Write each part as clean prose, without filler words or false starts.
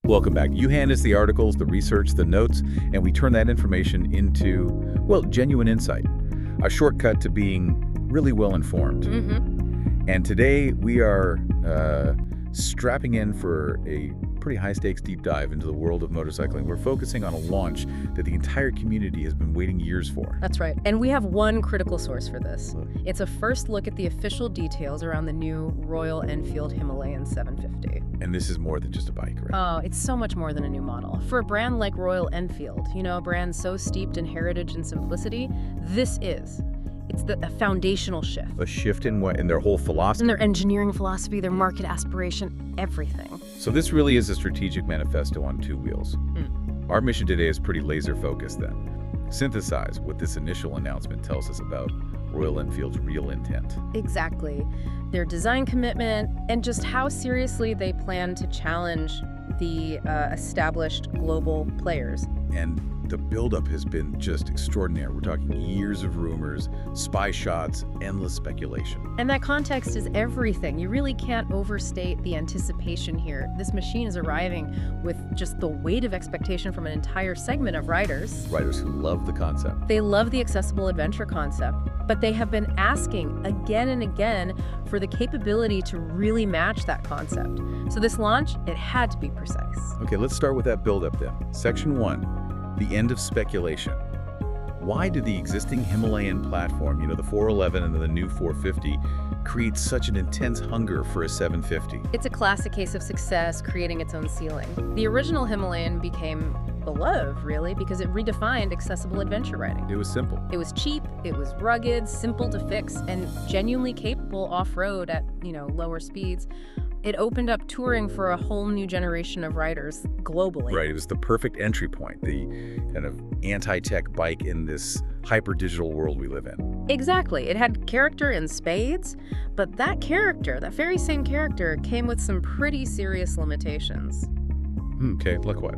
Welcome back. You hand us the articles, the research, the notes, and we turn that information into, well, genuine insight. A shortcut to being really well informed. And today we are strapping in for a pretty high-stakes deep dive into the world of motorcycling. We're focusing on a launch that the entire community has been waiting years for. That's right. And we have one critical source for this. It's a first look at the official details around the new Royal Enfield Himalayan 750. And this is more than just a bike, right? Oh, it's so much more than a new model. For a brand like Royal Enfield, you know, a brand so steeped in heritage and simplicity, this is. It's a foundational shift. A shift in what? In their whole philosophy? In their engineering philosophy, their market aspiration, everything. So this really is a strategic manifesto on two wheels. Our mission today is pretty laser-focused then. Synthesize what this initial announcement tells us about Royal Enfield's real intent. Exactly. Their design commitment and just how seriously they plan to challenge the established global players. And the buildup has been just extraordinary. We're talking years of rumors, spy shots, endless speculation. And that context is everything. You really can't overstate the anticipation here. This machine is arriving with just the weight of expectation from an entire segment of riders. Riders who love the concept. They love the accessible adventure concept, but they have been asking again and again for the capability to really match that concept. So this launch, it had to be precise. Okay, let's start with that buildup then. Section 1. The end of speculation. Why did the existing Himalayan platform, the 411 and the new 450, create such an intense hunger for a 750? It's a classic case of success creating its own ceiling. The original Himalayan became beloved, really, because it redefined accessible adventure riding. It was simple. It was cheap, it was rugged, simple to fix, and genuinely capable off-road at, lower speeds. It opened up touring for a whole new generation of riders globally. Right, it was the perfect entry point, the kind of anti-tech bike in this hyper-digital world we live in. Exactly. It had character in spades, but that very same character, came with some pretty serious limitations. Okay, like what?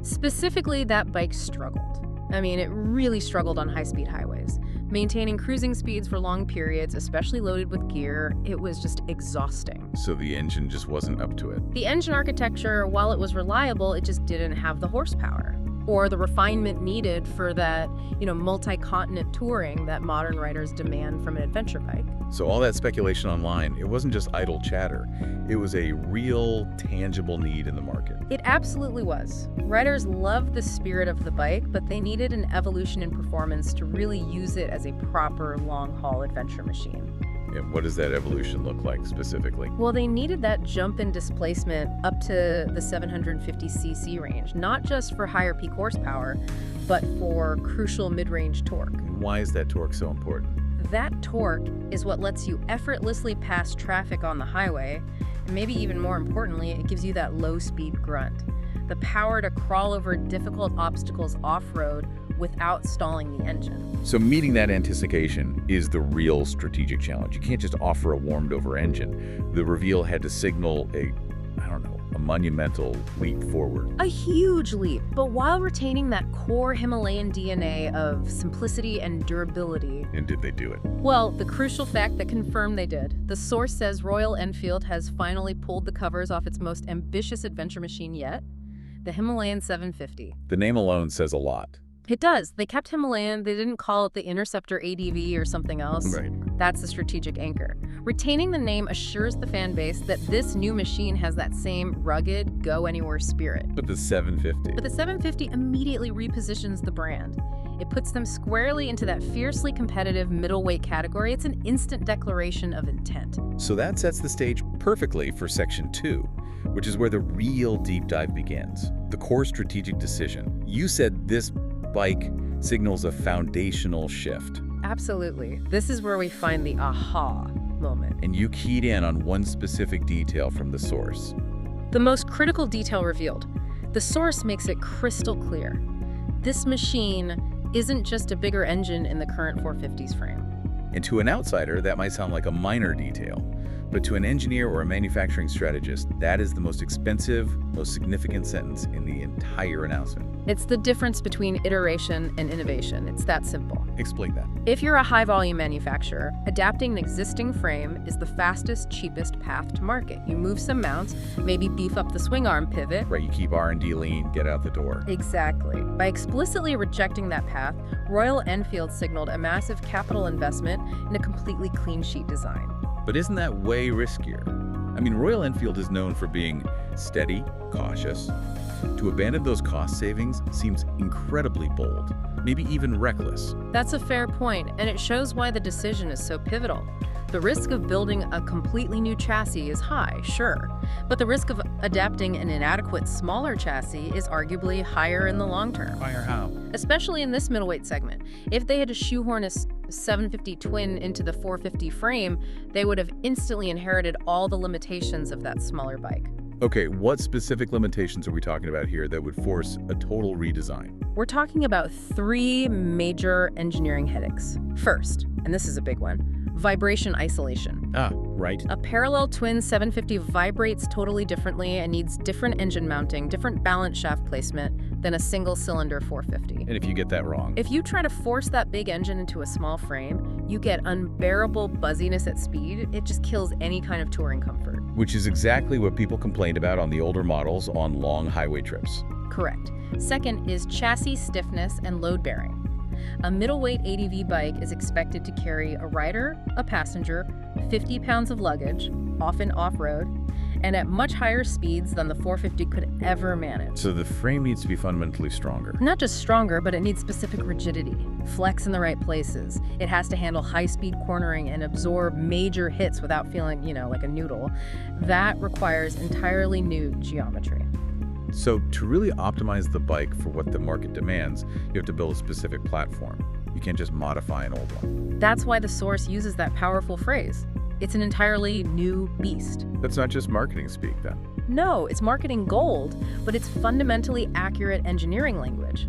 Specifically, that bike struggled. I mean, it really struggled on high-speed highways. Maintaining cruising speeds for long periods, especially loaded with gear, it was just exhausting. So the engine just wasn't up to it? The engine architecture, while it was reliable, it just didn't have the horsepower or the refinement needed for that, multi-continent touring that modern riders demand from an adventure bike. So all that speculation online, it wasn't just idle chatter. It was a real, tangible need in the market. It absolutely was. Riders loved the spirit of the bike, but they needed an evolution in performance to really use it as a proper long-haul adventure machine. And what does that evolution look like specifically? Well, they needed that jump in displacement up to the 750cc range, not just for higher peak horsepower, but for crucial mid-range torque. And why is that torque so important? That torque is what lets you effortlessly pass traffic on the highway, and maybe even more importantly, it gives you that low-speed grunt, the power to crawl over difficult obstacles off-road without stalling the engine. So meeting that anticipation is the real strategic challenge. You can't just offer a warmed-over engine. The reveal had to signal a monumental leap forward. A huge leap, but while retaining that core Himalayan DNA of simplicity and durability. And did they do it? Well, the crucial fact that confirmed they did. The source says Royal Enfield has finally pulled the covers off its most ambitious adventure machine yet, the Himalayan 750. The name alone says a lot. It does. They kept Himalayan. They didn't call it the Interceptor ADV or something else. Right. That's the strategic anchor. Retaining the name assures the fan base that this new machine has that same rugged, go-anywhere spirit. But the 750? But the 750 immediately repositions the brand. It puts them squarely into that fiercely competitive middleweight category. It's an instant declaration of intent. So that sets the stage perfectly for Section 2, which is where the real deep dive begins. The core strategic decision. You said this bike signals a foundational shift. Absolutely. This is where we find the aha moment. And you keyed in on one specific detail from the source. The most critical detail revealed. The source makes it crystal clear. This machine isn't just a bigger engine in the current 450's frame. And to an outsider, that might sound like a minor detail. But to an engineer or a manufacturing strategist, that is the most expensive, most significant sentence in the entire announcement. It's the difference between iteration and innovation. It's that simple. Explain that. If you're a high-volume manufacturer, adapting an existing frame is the fastest, cheapest path to market. You move some mounts, maybe beef up the swing arm pivot. Right, you keep R&D lean, get out the door. Exactly. By explicitly rejecting that path, Royal Enfield signaled a massive capital investment in a completely clean sheet design. But isn't that way riskier? I mean, Royal Enfield is known for being steady, cautious. To abandon those cost savings seems incredibly bold, maybe even reckless. That's a fair point, and it shows why the decision is so pivotal. The risk of building a completely new chassis is high, sure, but the risk of adapting an inadequate, smaller chassis is arguably higher in the long term. Higher how? Especially in this middleweight segment. If they had to shoehorn a 750 twin into the 450 frame, they would have instantly inherited all the limitations of that smaller bike. Okay, what specific limitations are we talking about here that would force a total redesign? We're talking about 3 major engineering headaches. First, and this is a big one, vibration isolation. Ah, right. A parallel twin 750 vibrates totally differently and needs different engine mounting, different balance shaft placement than a single-cylinder 450. And if you get that wrong? If you try to force that big engine into a small frame, you get unbearable buzziness at speed. It just kills any kind of touring comfort. Which is exactly what people complained about on the older models on long highway trips. Correct. Second is chassis stiffness and load bearing. A middleweight ADV bike is expected to carry a rider, a passenger, 50 pounds of luggage, often off-road, and at much higher speeds than the 450 could ever manage. So the frame needs to be fundamentally stronger. Not just stronger, but it needs specific rigidity, flex in the right places. It has to handle high-speed cornering and absorb major hits without feeling, like a noodle. That requires entirely new geometry. So to really optimize the bike for what the market demands, you have to build a specific platform. You can't just modify an old one. That's why the source uses that powerful phrase. It's an entirely new beast. That's not just marketing speak, then. No, it's marketing gold, but it's fundamentally accurate engineering language.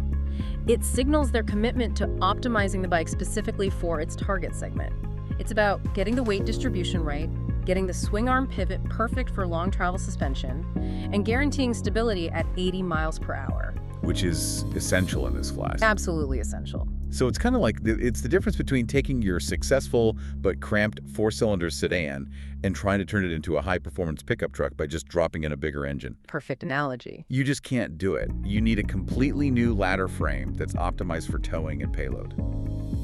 It signals their commitment to optimizing the bike specifically for its target segment. It's about getting the weight distribution right, getting the swing arm pivot perfect for long travel suspension, and guaranteeing stability at 80 miles per hour. Which is essential in this class. Absolutely essential. So it's kind of like, it's the difference between taking your successful but cramped 4-cylinder sedan and trying to turn it into a high-performance pickup truck by just dropping in a bigger engine. Perfect analogy. You just can't do it. You need a completely new ladder frame that's optimized for towing and payload.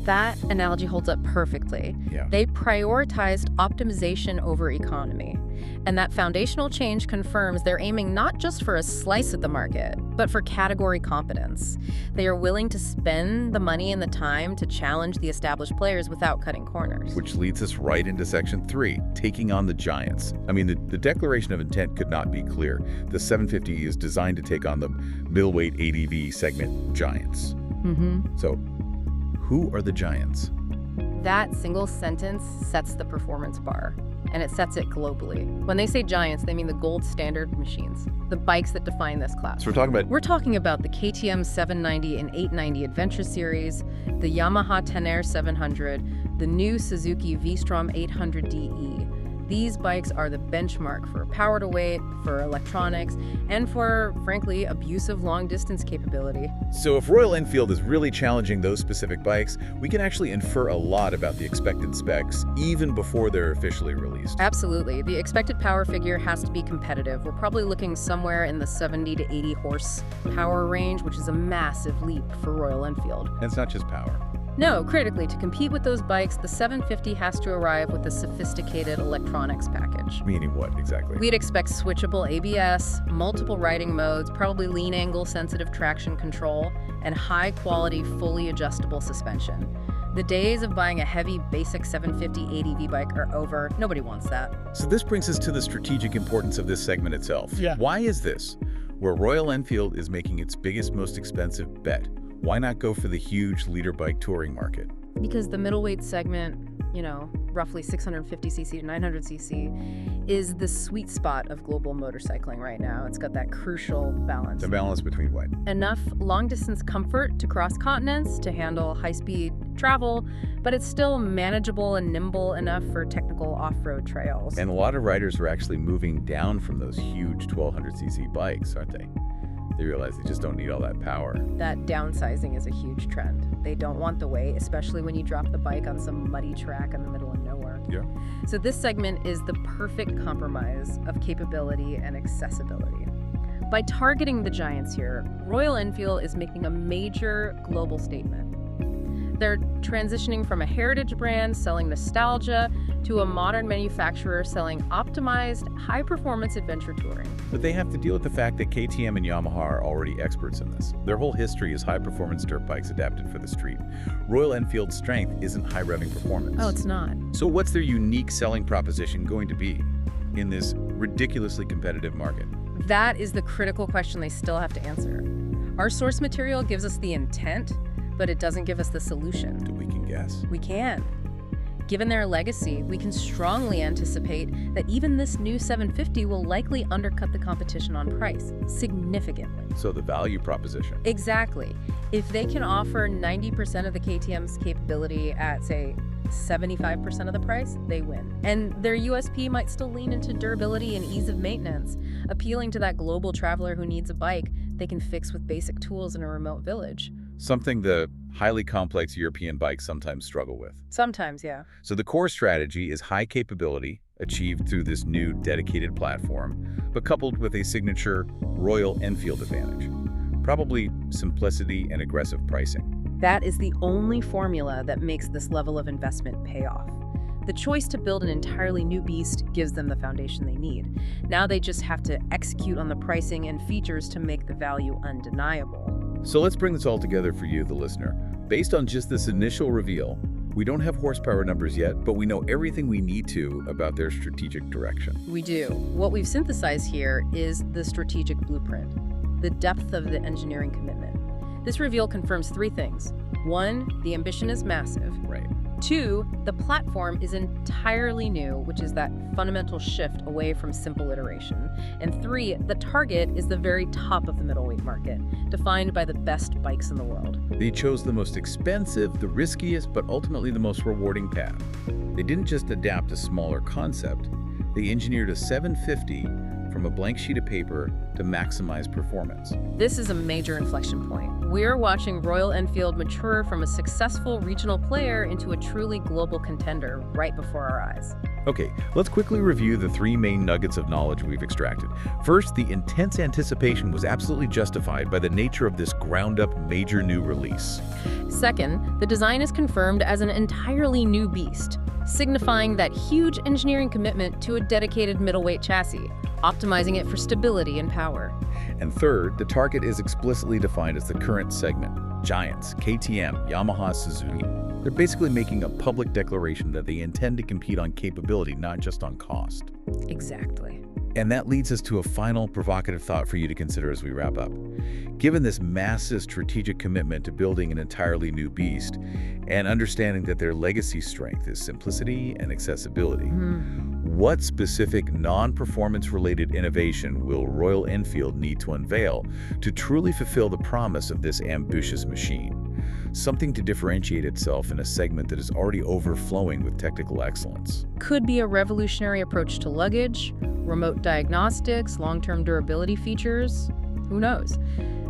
That analogy holds up perfectly. Yeah. They prioritized optimization over economy. And that foundational change confirms they're aiming not just for a slice of the market, but for category competence. They are willing to spend the money and the time to challenge the established players without cutting corners. Which leads us right into Section 3, taking on the giants. I mean, the declaration of intent could not be clear. The 750 is designed to take on the middleweight ADV segment giants. So, who are the giants? That single sentence sets the performance bar, and it sets it globally. When they say giants, they mean the gold standard machines, the bikes that define this class. So we're talking about the KTM 790 and 890 Adventure Series, the Yamaha Tenere 700, the new Suzuki V-Strom 800DE. These bikes are the benchmark for power to weight, for electronics, and for, frankly, abusive long-distance capability. So if Royal Enfield is really challenging those specific bikes, we can actually infer a lot about the expected specs even before they're officially released. Absolutely. The expected power figure has to be competitive. We're probably looking somewhere in the 70 to 80 horsepower range, which is a massive leap for Royal Enfield. And it's not just power. No, critically, to compete with those bikes, the 750 has to arrive with a sophisticated electronics package. Meaning what, exactly? We'd expect switchable ABS, multiple riding modes, probably lean angle sensitive traction control, and high-quality, fully adjustable suspension. The days of buying a heavy, basic 750 ADV bike are over. Nobody wants that. So this brings us to the strategic importance of this segment itself. Yeah. Why is this, where Royal Enfield is making its biggest, most expensive bet? Why not go for the huge leader bike touring market? Because the middleweight segment, roughly 650cc to 900cc, is the sweet spot of global motorcycling right now. It's got that crucial balance. The balance between what? Enough long-distance comfort to cross continents, to handle high-speed travel, but it's still manageable and nimble enough for technical off-road trails. And a lot of riders are actually moving down from those huge 1200cc bikes, aren't they? They realize they just don't need all that power. That downsizing is a huge trend. They don't want the weight, especially when you drop the bike on some muddy track in the middle of nowhere. Yeah. So this segment is the perfect compromise of capability and accessibility. By targeting the giants here, Royal Enfield is making a major global statement. They're transitioning from a heritage brand selling nostalgia to a modern manufacturer selling optimized, high-performance adventure touring. But they have to deal with the fact that KTM and Yamaha are already experts in this. Their whole history is high-performance dirt bikes adapted for the street. Royal Enfield's strength isn't high-revving performance. Oh, it's not. So what's their unique selling proposition going to be in this ridiculously competitive market? That is the critical question they still have to answer. Our source material gives us the intent, but it doesn't give us the solution. We can guess. We can. Given their legacy, we can strongly anticipate that even this new 750 will likely undercut the competition on price significantly. So the value proposition. Exactly. If they can offer 90% of the KTM's capability at, say, 75% of the price, they win. And their USP might still lean into durability and ease of maintenance, appealing to that global traveler who needs a bike they can fix with basic tools in a remote village. Something the highly complex European bikes sometimes struggle with. Sometimes, yeah. So the core strategy is high capability, achieved through this new dedicated platform, but coupled with a signature Royal Enfield advantage. Probably simplicity and aggressive pricing. That is the only formula that makes this level of investment pay off. The choice to build an entirely new beast gives them the foundation they need. Now they just have to execute on the pricing and features to make the value undeniable. So let's bring this all together for you, the listener. Based on just this initial reveal, we don't have horsepower numbers yet, but we know everything we need to about their strategic direction. We do. What we've synthesized here is the strategic blueprint, the depth of the engineering commitment. This reveal confirms three things. One, the ambition is massive. Right. Two, the platform is entirely new, which is that fundamental shift away from simple iteration. And three, the target is the very top of the middleweight market, defined by the best bikes in the world. They chose the most expensive, the riskiest, but ultimately the most rewarding path. They didn't just adapt a smaller concept, they engineered a 750 from a blank sheet of paper to maximize performance. This is a major inflection point. We're watching Royal Enfield mature from a successful regional player into a truly global contender right before our eyes. Okay, let's quickly review the three main nuggets of knowledge we've extracted. First, the intense anticipation was absolutely justified by the nature of this ground-up major new release. Second, the design is confirmed as an entirely new beast, signifying that huge engineering commitment to a dedicated middleweight chassis, optimizing it for stability and power. And third, the target is explicitly defined as the current segment, giants, KTM, Yamaha, Suzuki. They're basically making a public declaration that they intend to compete on capability, not just on cost. Exactly. And that leads us to a final provocative thought for you to consider as we wrap up. Given this massive strategic commitment to building an entirely new beast, and understanding that their legacy strength is simplicity and accessibility, what specific non-performance related innovation will Royal Enfield need to unveil to truly fulfill the promise of this ambitious machine? Something to differentiate itself in a segment that is already overflowing with technical excellence. Could be a revolutionary approach to luggage, remote diagnostics, long-term durability features. Who knows?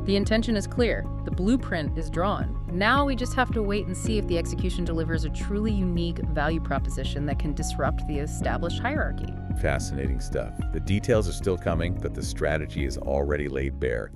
The intention is clear. The blueprint is drawn. Now we just have to wait and see if the execution delivers a truly unique value proposition that can disrupt the established hierarchy. Fascinating stuff. The details are still coming, but the strategy is already laid bare.